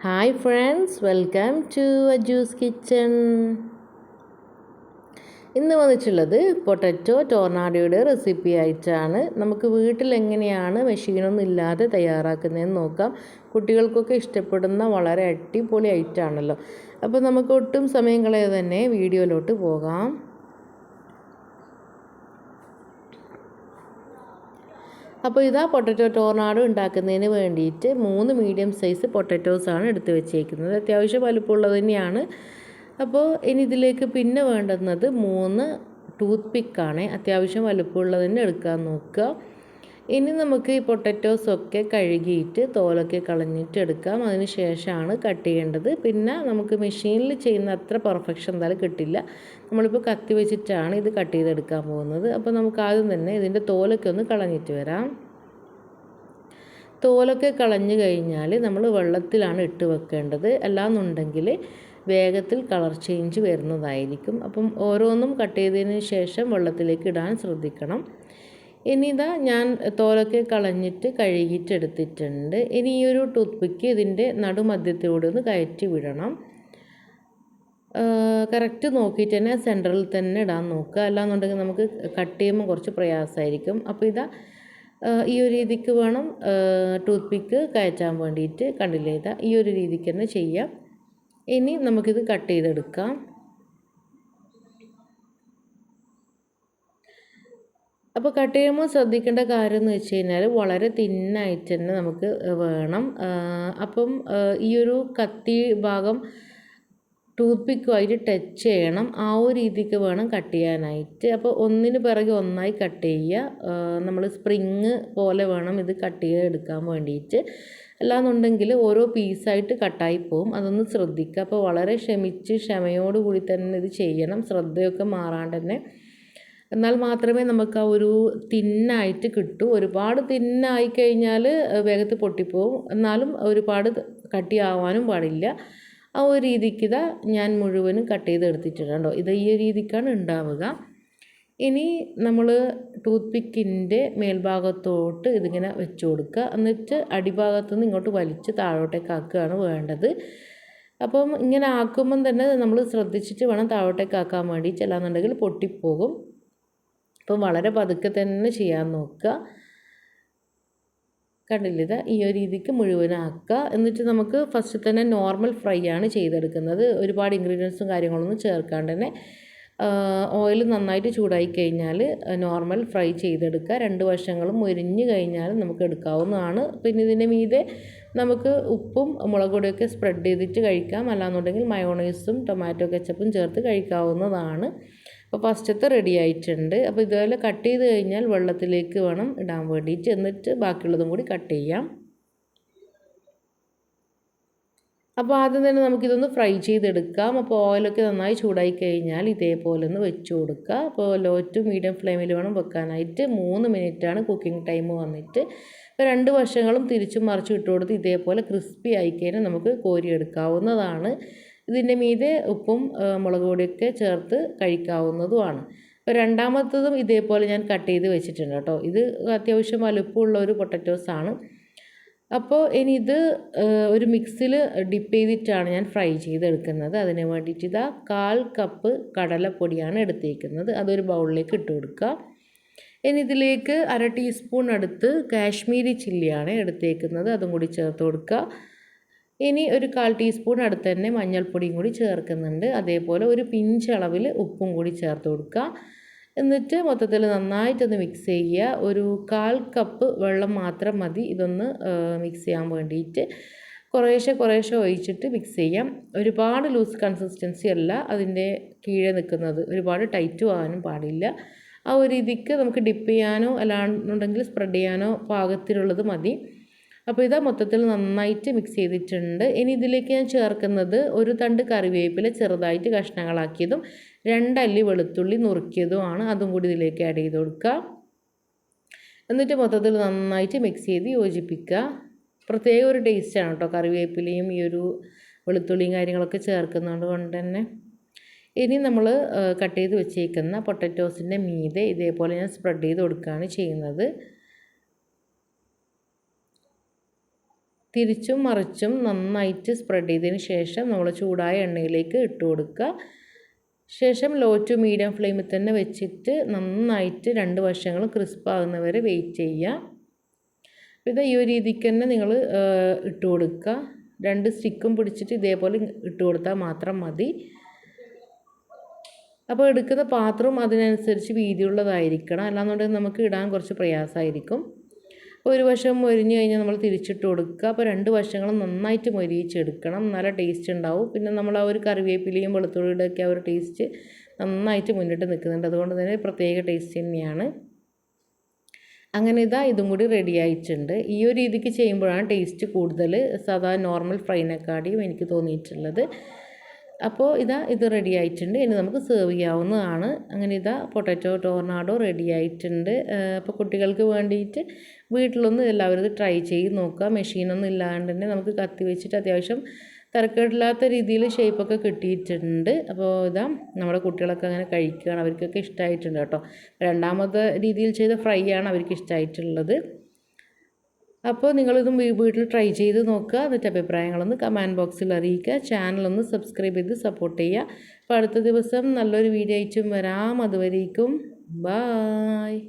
Hi friends, welcome to Aju's Kitchen. ഇന്ന് വന്നിട്ടുള്ളത് potato ടോർണാഡോയുടെ recipe ആയിട്ടാണ്. നമുക്ക് വീട്ടിൽ എങ്ങനെയാണ് മെഷീനൊന്നും ഇല്ലാതെ തയ്യാറാക്കുന്നതെന്ന് നോക്കാം. കുട്ടികൾക്കൊക്കെ ഇഷ്ടപ്പെടുന്ന വളരെ അടിപൊളി ഐറ്റമാണല്ലോ. അപ്പോൾ നമുക്ക് ഒട്ടും സമയം കളയാതെ തന്നെ വീഡിയോയിലോട്ട് പോകാം. അപ്പോൾ ഇതാ പൊട്ടറ്റോ ടോർണാഡോ ഉണ്ടാക്കുന്നതിന് വേണ്ടിയിട്ട് 3 മീഡിയം സൈസ് പൊട്ടറ്റോസാണ് എടുത്ത് വെച്ചേക്കുന്നത്. അത്യാവശ്യം വലുപ്പമുള്ളത് തന്നെയാണ്. അപ്പോൾ ഇനി ഇതിലേക്ക് പിന്നെ വേണ്ടുന്നത് 3 ടൂത്ത് പിക്കാണ്. അത്യാവശ്യം വലുപ്പമുള്ളത് തന്നെ എടുക്കാൻ നോക്കുക. ഇനി നമുക്ക് ഈ പൊട്ടറ്റോസൊക്കെ കഴുകിയിട്ട് തോലൊക്കെ കളഞ്ഞിട്ട് എടുക്കാം. അതിന് ശേഷമാണ് കട്ട് ചെയ്യേണ്ടത്. പിന്നെ നമുക്ക് മെഷീനിൽ ചെയ്യുന്ന അത്ര പെർഫെക്ഷൻ എന്തായാലും കിട്ടില്ല. നമ്മളിപ്പോൾ കത്തി വെച്ചിട്ടാണ് ഇത് കട്ട് ചെയ്തെടുക്കാൻ പോകുന്നത്. അപ്പോൾ നമുക്ക് ആദ്യം തന്നെ ഇതിൻ്റെ തോലൊക്കെ ഒന്ന് കളഞ്ഞിട്ട് വരാം. തോലൊക്കെ കളഞ്ഞു കഴിഞ്ഞാൽ നമ്മൾ വെള്ളത്തിലാണ് ഇട്ട് വെക്കേണ്ടത്. അല്ലാന്നുണ്ടെങ്കിൽ വേഗത്തിൽ കളർ ചേഞ്ച് വരുന്നതായിരിക്കും. അപ്പം ഓരോന്നും കട്ട് ചെയ്തതിന് ശേഷം വെള്ളത്തിലേക്ക് ഇടാൻ ശ്രദ്ധിക്കണം. ഇനി ഇതാ ഞാൻ തോലൊക്കെ കളഞ്ഞിട്ട് കഴുകിയിട്ട് എടുത്തിട്ടുണ്ട്. ഇനി ഈ ഒരു ടൂത്ത് പിക്ക് ഇതിൻ്റെ നടുമധ്യത്തിലൂടെ ഒന്ന് കയറ്റി വിടണം. കറക്റ്റ് നോക്കിയിട്ട് തന്നെ സെൻറ്ററിൽ തന്നെ ഇടാൻ നോക്കുക. അല്ലാന്നുണ്ടെങ്കിൽ നമുക്ക് കട്ട് ചെയ്യുമ്പോൾ കുറച്ച് പ്രയാസമായിരിക്കും. അപ്പോൾ ഇതാ ഈ ഒരു രീതിക്ക് വേണം ടൂത്ത് പിക്ക് കയറ്റാൻ വേണ്ടിയിട്ട്. കണ്ടില്ലേ, ഇതാ ഈ ഒരു രീതിക്ക് തന്നെ ചെയ്യാം. ഇനി നമുക്കിത് കട്ട് ചെയ്തെടുക്കാം. അപ്പോൾ കട്ട് ചെയ്യുമ്പോൾ ശ്രദ്ധിക്കേണ്ട കാര്യം എന്ന് വെച്ച് കഴിഞ്ഞാൽ വളരെ തിന്നായിട്ട് തന്നെ നമുക്ക് വേണം. അപ്പം ഈ ഒരു കത്തി ഭാഗം ടൂത്ത് പിക്കുമായിട്ട് ടച്ച് ചെയ്യണം. ആ ഒരു രീതിക്ക് വേണം കട്ട് ചെയ്യാനായിട്ട്. അപ്പോൾ ഒന്നിന് പിറകെ ഒന്നായി കട്ട് ചെയ്യുക. നമ്മൾ സ്പ്രിങ് പോലെ വേണം ഇത് കട്ട് ചെയ്തെടുക്കാൻ വേണ്ടിയിട്ട്. അല്ലാന്നുണ്ടെങ്കിൽ ഓരോ പീസായിട്ട് കട്ടായി പോവും. അതൊന്ന് ശ്രദ്ധിക്കുക. അപ്പോൾ വളരെ ക്ഷമയോടുകൂടി തന്നെ ഇത് ചെയ്യണം. ശ്രദ്ധയൊക്കെ മാറാണ്ട് തന്നെ. എന്നാൽ മാത്രമേ നമുക്ക് ആ ഒരു തിന്നായിട്ട് കിട്ടൂ. ഒരുപാട് തിന്നായി കഴിഞ്ഞാൽ വേഗത്തിൽ പൊട്ടിപ്പോവും. എന്നാലും ഒരുപാട് കട്ടിയാവാനും പാടില്ല. ആ ഒരു രീതിക്ക് ഇതാ ഞാൻ മുഴുവനും കട്ട് ചെയ്തെടുത്തിട്ടുണ്ടോ. ഇത് ഈ രീതിക്കാണ് ഉണ്ടാവുക. ഇനി നമ്മൾ ടൂത്ത് പിക്കിൻ്റെ മേൽഭാഗത്തോട്ട് ഇതിങ്ങനെ വെച്ച് കൊടുക്കുക. എന്നിട്ട് അടിഭാഗത്തുനിന്ന് ഇങ്ങോട്ട് വലിച്ച് താഴോട്ടേക്ക് ആക്കുകയാണ് വേണ്ടത്. അപ്പം ഇങ്ങനെ ആക്കുമ്പം തന്നെ നമ്മൾ ശ്രദ്ധിച്ചിട്ട് വേണം താഴോട്ടേക്ക് ആക്കാൻ വേണ്ടി. ചെല്ലാന്നുണ്ടെങ്കിൽ പൊട്ടിപ്പോകും. അപ്പം വളരെ പതുക്കെ തന്നെ ചെയ്യാൻ നോക്കുക. കണ്ടില്ല, ഈ ഒരു രീതിക്ക് മുഴുവനാക്കുക. എന്നിട്ട് നമുക്ക് ഫസ്റ്റ് തന്നെ നോർമൽ ഫ്രൈ ആണ് ചെയ്തെടുക്കുന്നത്. ഒരുപാട് ഇൻഗ്രീഡിയൻസും കാര്യങ്ങളൊന്നും ചേർക്കാണ്ട് തന്നെ ഓയിൽ നന്നായിട്ട് ചൂടായി കഴിഞ്ഞാൽ നോർമൽ ഫ്രൈ ചെയ്തെടുക്കുക. 2 വശങ്ങളും മൊരിഞ്ഞ് കഴിഞ്ഞാൽ നമുക്ക് എടുക്കാവുന്നതാണ്. പിന്നെ ഇതിൻ്റെ മീതെ നമുക്ക് ഉപ്പും മുളക് പൊടിയൊക്കെ സ്പ്രെഡ് ചെയ്തിട്ട് കഴിക്കാം. അല്ലാന്നുണ്ടെങ്കിൽ മയോണൈസും ടൊമാറ്റോ കെച്ചപ്പും ചേർത്ത് കഴിക്കാവുന്നതാണ്. അപ്പോൾ ഫസ്റ്റത്തെ റെഡി ആയിട്ടുണ്ട്. അപ്പോൾ ഇതുപോലെ കട്ട് ചെയ്ത് കഴിഞ്ഞാൽ വെള്ളത്തിലേക്ക് വേണം ഇടാൻ വേണ്ടിയിട്ട്. എന്നിട്ട് ബാക്കിയുള്ളതും കൂടി കട്ട് ചെയ്യാം. അപ്പോൾ ആദ്യം തന്നെ നമുക്കിതൊന്ന് ഫ്രൈ ചെയ്തെടുക്കാം. അപ്പോൾ ഓയിലൊക്കെ നന്നായി ചൂടായി കഴിഞ്ഞാൽ ഇതേപോലെ ഒന്ന് വെച്ച് കൊടുക്കുക. അപ്പോൾ ലോ ടു മീഡിയം ഫ്ലെയിമിൽ വേണം വെക്കാനായിട്ട്. 3 മിനിറ്റാണ് കുക്കിംഗ് ടൈം വന്നിട്ട്. അപ്പോൾ 2 വശങ്ങളും തിരിച്ചും മറിച്ചും ഇട്ട് കൊടുത്ത് ഇതേപോലെ ക്രിസ്പി ആയിക്കഴിഞ്ഞാൽ നമുക്ക് കോരിയെടുക്കാവുന്നതാണ്. ഇതിൻ്റെ മീതെ ഉപ്പും മുളക് പൊടിയൊക്കെ ചേർത്ത് കഴിക്കാവുന്നതുമാണ്. അപ്പോൾ രണ്ടാമത്തതും ഇതേപോലെ ഞാൻ കട്ട് ചെയ്ത് വെച്ചിട്ടുണ്ട് കേട്ടോ. ഇത് അത്യാവശ്യം വലുപ്പമുള്ള ഒരു പൊട്ടറ്റോസാണ്. അപ്പോൾ ഇനി ഇത് ഒരു മിക്സിൽ ഡിപ്പ് ചെയ്തിട്ടാണ് ഞാൻ ഫ്രൈ ചെയ്തെടുക്കുന്നത്. അതിന് വേണ്ടിയിട്ട് ഇതാ 1/4 കപ്പ് കടലപ്പൊടിയാണ് എടുത്തേക്കുന്നത്. അതൊരു ബൗളിലേക്ക് ഇട്ട് കൊടുക്കുക. ഇനി ഇതിലേക്ക് 1/2 ടീസ്പൂൺ അടുത്ത് കാശ്മീരി ചില്ലിയാണ് എടുത്തേക്കുന്നത്. അതും കൂടി ചേർത്ത് കൊടുക്കുക. ഇനി ഒരു 1/4 ടീസ്പൂൺ അടുത്ത് തന്നെ മഞ്ഞൾപ്പൊടിയും കൂടി ചേർക്കുന്നുണ്ട്. അതേപോലെ ഒരു പിഞ്ച് അളവിൽ ഉപ്പും കൂടി ചേർത്ത് കൊടുക്കുക. എന്നിട്ട് മൊത്തത്തിൽ നന്നായിട്ടൊന്ന് മിക്സ് ചെയ്യുക. ഒരു 1/4 കപ്പ് വെള്ളം മാത്രം മതി ഇതൊന്ന് മിക്സ് ചെയ്യാൻ വേണ്ടിയിട്ട്. കുറേശ്ശെ ഒഴിച്ചിട്ട് മിക്സ് ചെയ്യാം. ഒരുപാട് ലൂസ് കൺസിസ്റ്റൻസി അല്ല അതിൻ്റെ കീഴെ നിൽക്കുന്നത്. ഒരുപാട് ടൈറ്റും ആകാനും പാടില്ല. ആ ഒരു രീതിക്ക് നമുക്ക് ഡിപ്പ് ചെയ്യാനോ അല്ലാന്നുണ്ടെങ്കിൽ സ്പ്രെഡ് ചെയ്യാനോ പാകത്തിലുള്ളത് മതി. അപ്പോൾ ഇതാ മൊത്തത്തിൽ നന്നായിട്ട് മിക്സ് ചെയ്തിട്ടുണ്ട്. ഇനി ഇതിലേക്ക് ഞാൻ ചേർക്കുന്നത് ഒരു തണ്ട് കറിവേപ്പില ചെറുതായിട്ട് കഷ്ണങ്ങളാക്കിയതും 2 അല്ലി വെളുത്തുള്ളി നുറുക്കിയതുമാണ്. അതും കൂടി ഇതിലേക്ക് ആഡ് ചെയ്ത് കൊടുക്കുക. എന്നിട്ട് മൊത്തത്തിൽ നന്നായിട്ട് മിക്സ് ചെയ്ത് യോജിപ്പിക്കുക. പ്രത്യേക ഒരു ടേസ്റ്റാണ് കേട്ടോ കറിവേപ്പിലയും ഈ ഒരു വെളുത്തുള്ളിയും കാര്യങ്ങളൊക്കെ ചേർക്കുന്നത് കൊണ്ട് തന്നെ. ഇനി നമ്മൾ കട്ട് ചെയ്ത് വെച്ചേക്കുന്ന പൊട്ടറ്റോസിൻ്റെ മീതെ ഇതേപോലെ ഞാൻ സ്പ്രെഡ് ചെയ്ത് കൊടുക്കുകയാണ് ചെയ്യുന്നത്. തിരിച്ചും മറിച്ചും നന്നായിട്ട് സ്പ്രെഡ് ചെയ്തതിന് ശേഷം നമ്മൾ ചൂടായ എണ്ണയിലേക്ക് ഇട്ട് കൊടുക്കുക. ശേഷം ലോ ടു മീഡിയം ഫ്ലെയിമിൽ തന്നെ വെച്ചിട്ട് നന്നായിട്ട് രണ്ട് വശങ്ങളും ക്രിസ്പ് ആകുന്നവരെ വെയിറ്റ് ചെയ്യുക. ഇത് ഈ ഒരു രീതിക്ക് തന്നെ നിങ്ങൾ ഇട്ട് കൊടുക്കുക. രണ്ട് സ്റ്റിക്കും പിടിച്ചിട്ട് ഇതേപോലെ ഇട്ട് കൊടുത്താൽ മാത്രം മതി. അപ്പോൾ എടുക്കുന്ന പാത്രം അതിനനുസരിച്ച് വീതിയുള്ളതായിരിക്കണം, അല്ലാന്നുണ്ടെങ്കിൽ നമുക്ക് ഇടാൻ കുറച്ച് പ്രയാസമായിരിക്കും. ഒരു വശം മൊരിഞ്ഞ് കഴിഞ്ഞാൽ നമ്മൾ തിരിച്ചിട്ട് കൊടുക്കുക. അപ്പോൾ രണ്ട് വശങ്ങളും നന്നായിട്ട് മൊരിയിച്ചെടുക്കണം, നല്ല ടേസ്റ്റ് ഉണ്ടാവും. പിന്നെ നമ്മൾ ആ ഒരു കറിവേപ്പിലയും വെളുത്തുള്ളിയുടെ ഒക്കെ ആ ഒരു ടേസ്റ്റ് നന്നായിട്ട് മുന്നിട്ട് നിൽക്കുന്നുണ്ട്, അതുകൊണ്ട് തന്നെ പ്രത്യേക ടേസ്റ്റ് തന്നെയാണ്. അങ്ങനെ ഇതും കൂടി റെഡി ആയിട്ടുണ്ട്. ഈ ഒരു രീതിക്ക് ചെയ്യുമ്പോഴാണ് ടേസ്റ്റ് കൂടുതൽ സാധാ നോർമൽ ഫ്രൈനെക്കാട്ടിയും എനിക്ക് തോന്നിയിട്ടുള്ളത്. അപ്പോൾ ഇത് റെഡി ആയിട്ടുണ്ട്. ഇനി നമുക്ക് സെർവ് ചെയ്യാവുന്നതാണ്. അങ്ങനെ പൊട്ടാറ്റോ ടോർണാഡോ റെഡി ആയിട്ടുണ്ട്. അപ്പോൾ കുട്ടികൾക്ക് വേണ്ടിയിട്ട് വീട്ടിലൊന്ന് എല്ലാവരും ഇത് ട്രൈ ചെയ്ത് നോക്കുക. മെഷീനൊന്നും ഇല്ലാണ്ട് തന്നെ നമുക്ക് കത്തി വെച്ചിട്ട് അത്യാവശ്യം തരക്കേടില്ലാത്ത രീതിയിൽ ഷേപ്പൊക്കെ കിട്ടിയിട്ടുണ്ട്. അപ്പോൾ നമ്മുടെ കുട്ടികളൊക്കെ അങ്ങനെ കഴിക്കുകയാണ്, അവർക്കൊക്കെ ഇഷ്ടമായിട്ടുണ്ട് കേട്ടോ. രണ്ടാമത്തെ രീതിയിൽ ചെയ്ത ഫ്രൈ ആണ് അവർക്ക് ഇഷ്ടമായിട്ടുള്ളത്. അപ്പോൾ നിങ്ങളിതും വീട്ടിൽ ട്രൈ ചെയ്ത് നോക്കുക. എന്നിട്ട് അഭിപ്രായങ്ങളൊന്ന് കമൻറ്റ് ബോക്സിൽ അറിയിക്കുക. ചാനലൊന്ന് സബ്സ്ക്രൈബ് ചെയ്ത് സപ്പോർട്ട് ചെയ്യുക. അപ്പോൾ അടുത്ത ദിവസം നല്ലൊരു വീഡിയോ ആയിട്ടും വരാം. അതുവരേക്കും ബായ്.